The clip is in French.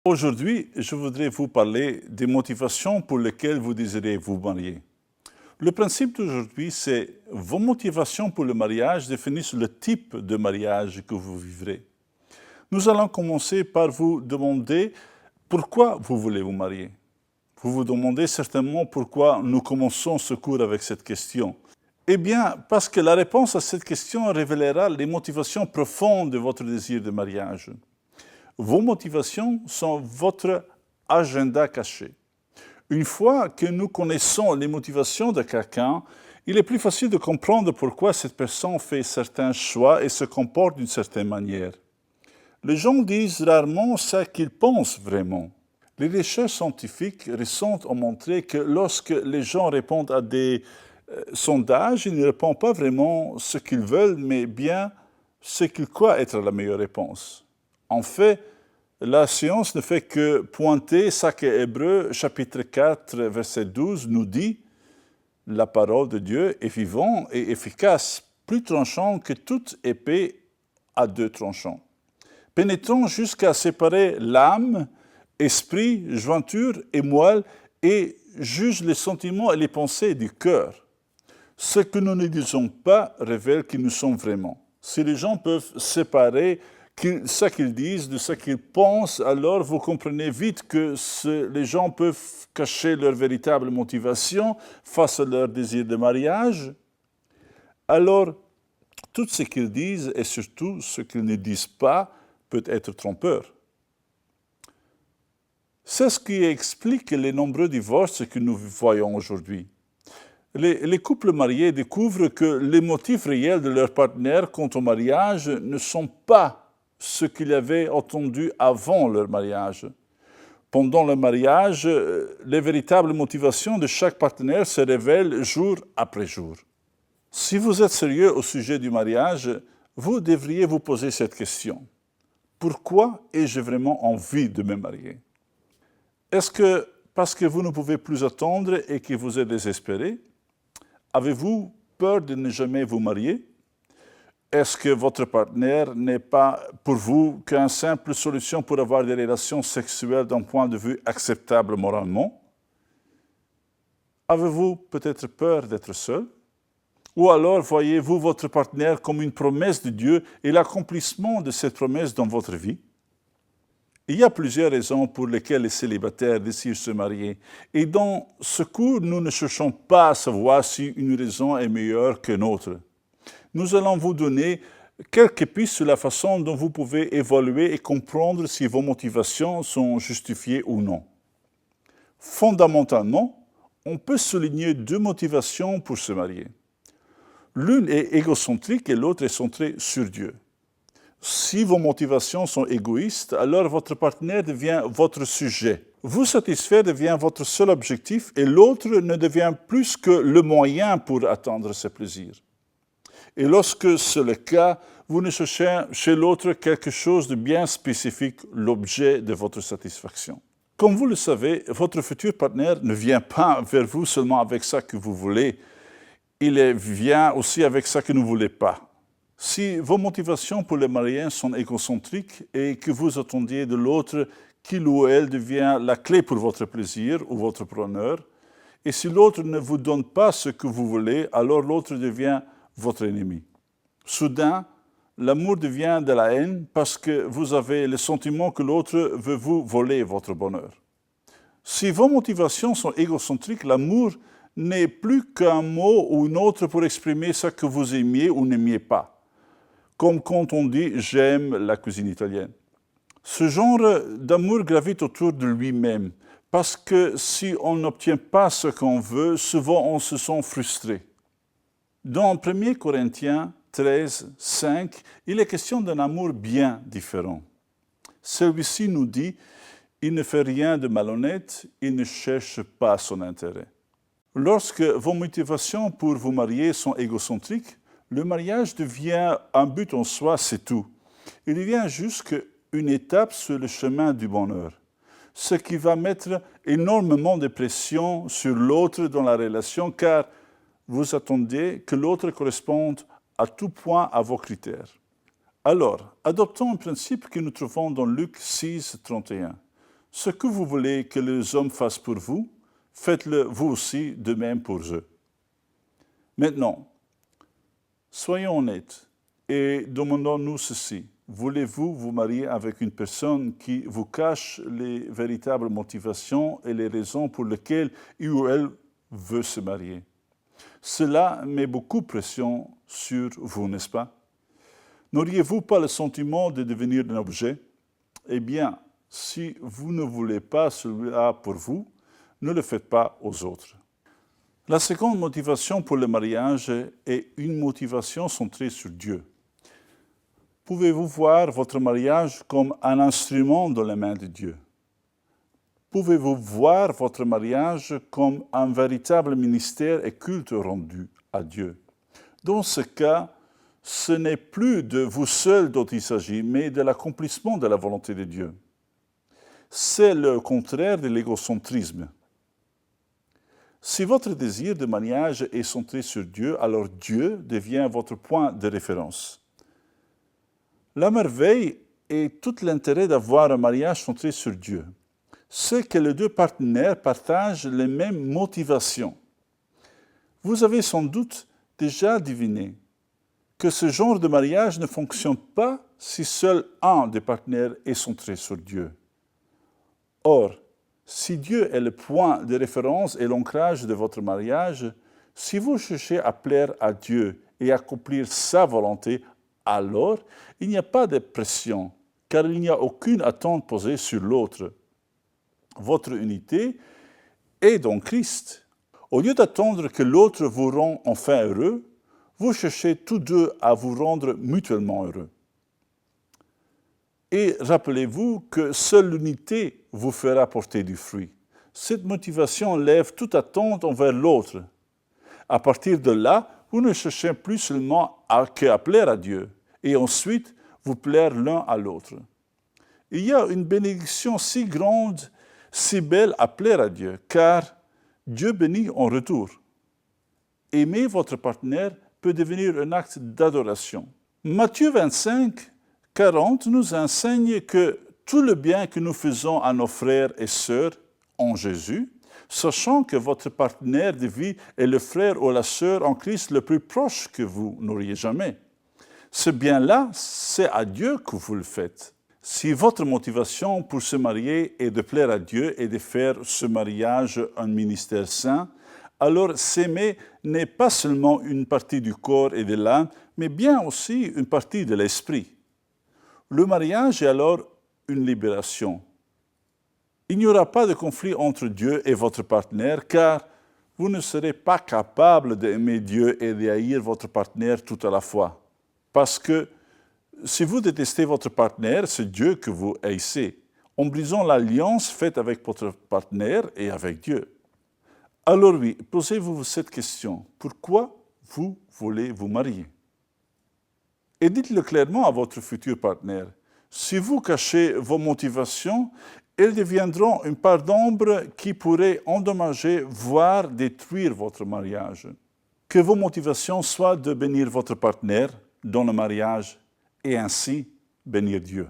Aujourd'hui, je voudrais vous parler des motivations pour lesquelles vous désirez vous marier. Le principe d'aujourd'hui, c'est vos motivations pour le mariage définissent le type de mariage que vous vivrez. Nous allons commencer par vous demander pourquoi vous voulez vous marier. Vous vous demandez certainement pourquoi nous commençons ce cours avec cette question. Eh bien, parce que la réponse à cette question révélera les motivations profondes de votre désir de mariage. Vos motivations sont votre agenda caché. Une fois que nous connaissons les motivations de quelqu'un, il est plus facile de comprendre pourquoi cette personne fait certains choix et se comporte d'une certaine manière. Les gens disent rarement ce qu'ils pensent vraiment. Les recherches scientifiques récentes ont montré que lorsque les gens répondent à des sondages, ils ne répondent pas vraiment ce qu'ils veulent, mais bien ce qu'ils croient être la meilleure réponse. En fait, la science ne fait que pointer ce que Hébreux, chapitre 4, verset 12, nous dit « La parole de Dieu est vivante et efficace, plus tranchant que toute épée à deux tranchants, pénétrant jusqu'à séparer l'âme, esprit, jointure et moelle, et juge les sentiments et les pensées du cœur. Ce que nous ne disons pas révèle qui nous sommes vraiment. » Si les gens peuvent séparer ce qu'ils disent de ce qu'ils pensent, alors vous comprenez vite que les gens peuvent cacher leur véritable motivation face à leur désir de mariage. Alors, tout ce qu'ils disent et surtout ce qu'ils ne disent pas peut être trompeur. C'est ce qui explique les nombreux divorces que nous voyons aujourd'hui. Les couples mariés découvrent que les motifs réels de leur partenaire quant au mariage ne sont pas ce qu'ils avaient entendu avant leur mariage. Pendant le mariage, les véritables motivations de chaque partenaire se révèlent jour après jour. Si vous êtes sérieux au sujet du mariage, vous devriez vous poser cette question. Pourquoi ai-je vraiment envie de me marier? Est-ce que parce que vous ne pouvez plus attendre et que vous êtes désespéré? Avez-vous peur de ne jamais vous marier? Est-ce que votre partenaire n'est pas pour vous qu'une simple solution pour avoir des relations sexuelles d'un point de vue acceptable moralement? Avez-vous peut-être peur d'être seul? Ou alors voyez-vous votre partenaire comme une promesse de Dieu et l'accomplissement de cette promesse dans votre vie? Il y a plusieurs raisons pour lesquelles les célibataires désirent se marier. Et dans ce cours, nous ne cherchons pas à savoir si une raison est meilleure qu'une autre. Nous allons vous donner quelques pistes sur la façon dont vous pouvez évaluer et comprendre si vos motivations sont justifiées ou non. Fondamentalement, on peut souligner deux motivations pour se marier. L'une est égocentrique et l'autre est centrée sur Dieu. Si vos motivations sont égoïstes, alors votre partenaire devient votre sujet. Vous satisfaire devient votre seul objectif et l'autre ne devient plus que le moyen pour atteindre ses plaisirs. Et lorsque c'est le cas, vous ne cherchez chez l'autre quelque chose de bien spécifique, l'objet de votre satisfaction. Comme vous le savez, votre futur partenaire ne vient pas vers vous seulement avec ça que vous voulez, il vient aussi avec ça que vous ne voulez pas. Si vos motivations pour le mariage sont égocentriques et que vous attendiez de l'autre qu'il ou elle devient la clé pour votre plaisir ou votre bonheur, et si l'autre ne vous donne pas ce que vous voulez, alors l'autre devient votre ennemi. Soudain, l'amour devient de la haine parce que vous avez le sentiment que l'autre veut vous voler votre bonheur. Si vos motivations sont égocentriques, l'amour n'est plus qu'un mot ou une autre pour exprimer ce que vous aimiez ou n'aimiez pas. Comme quand on dit « j'aime la cuisine italienne ». Ce genre d'amour gravite autour de lui-même, parce que si on n'obtient pas ce qu'on veut, souvent on se sent frustré. Dans 1 Corinthiens 13, 5, il est question d'un amour bien différent. Celui-ci nous dit « il ne fait rien de malhonnête, il ne cherche pas son intérêt ». Lorsque vos motivations pour vous marier sont égocentriques, le mariage devient un but en soi, c'est tout. Il devient juste une étape sur le chemin du bonheur, ce qui va mettre énormément de pression sur l'autre dans la relation, car vous attendez que l'autre corresponde à tout point à vos critères. Alors, adoptons un principe que nous trouvons dans Luc 6, 31. Ce que vous voulez que les hommes fassent pour vous, faites-le vous aussi de même pour eux. Maintenant, soyons honnêtes et demandons-nous ceci. Voulez-vous vous marier avec une personne qui vous cache les véritables motivations et les raisons pour lesquelles il ou elle veut se marier? Cela met beaucoup de pression sur vous, n'est-ce pas? N'auriez-vous pas le sentiment de devenir un objet? Eh bien, si vous ne voulez pas celui-là pour vous, ne le faites pas aux autres. La seconde motivation pour le mariage est une motivation centrée sur Dieu. Pouvez-vous voir votre mariage comme un instrument dans les mains de Dieu? Pouvez-vous voir votre mariage comme un véritable ministère et culte rendu à Dieu? Dans ce cas, ce n'est plus de vous seul dont il s'agit, mais de l'accomplissement de la volonté de Dieu. C'est le contraire de l'égocentrisme. Si votre désir de mariage est centré sur Dieu, alors Dieu devient votre point de référence. La merveille est tout l'intérêt d'avoir un mariage centré sur Dieu. C'est que les deux partenaires partagent les mêmes motivations. Vous avez sans doute déjà deviné que ce genre de mariage ne fonctionne pas si seul un des partenaires est centré sur Dieu. Or, si Dieu est le point de référence et l'ancrage de votre mariage, si vous cherchez à plaire à Dieu et accomplir sa volonté, alors il n'y a pas de pression, car il n'y a aucune attente posée sur l'autre. Votre unité est dans Christ. Au lieu d'attendre que l'autre vous rende enfin heureux, vous cherchez tous deux à vous rendre mutuellement heureux. Et rappelez-vous que seule l'unité vous fera porter du fruit. Cette motivation lève toute attente envers l'autre. À partir de là, vous ne cherchez plus seulement qu'à plaire à Dieu, et ensuite vous plaire l'un à l'autre. Il y a une bénédiction si grande, si belle à plaire à Dieu, car Dieu bénit en retour. Aimer votre partenaire peut devenir un acte d'adoration. Matthieu 25, 40 nous enseigne que tout le bien que nous faisons à nos frères et sœurs en Jésus, sachant que votre partenaire de vie est le frère ou la sœur en Christ le plus proche que vous n'auriez jamais. Ce bien-là, c'est à Dieu que vous le faites. Si votre motivation pour se marier est de plaire à Dieu et de faire ce mariage un ministère saint, alors s'aimer n'est pas seulement une partie du corps et de l'âme, mais bien aussi une partie de l'esprit. Le mariage est alors une libération. Il n'y aura pas de conflit entre Dieu et votre partenaire, car vous ne serez pas capable d'aimer Dieu et d'haïr votre partenaire tout à la fois. Parce que si vous détestez votre partenaire, c'est Dieu que vous haïssez, en brisant l'alliance faite avec votre partenaire et avec Dieu. Alors oui, posez-vous cette question. Pourquoi vous voulez vous marier? Et dites-le clairement à votre futur partenaire. Si vous cachez vos motivations, elles deviendront une part d'ombre qui pourrait endommager, voire détruire votre mariage. Que vos motivations soient de bénir votre partenaire dans le mariage et ainsi bénir Dieu.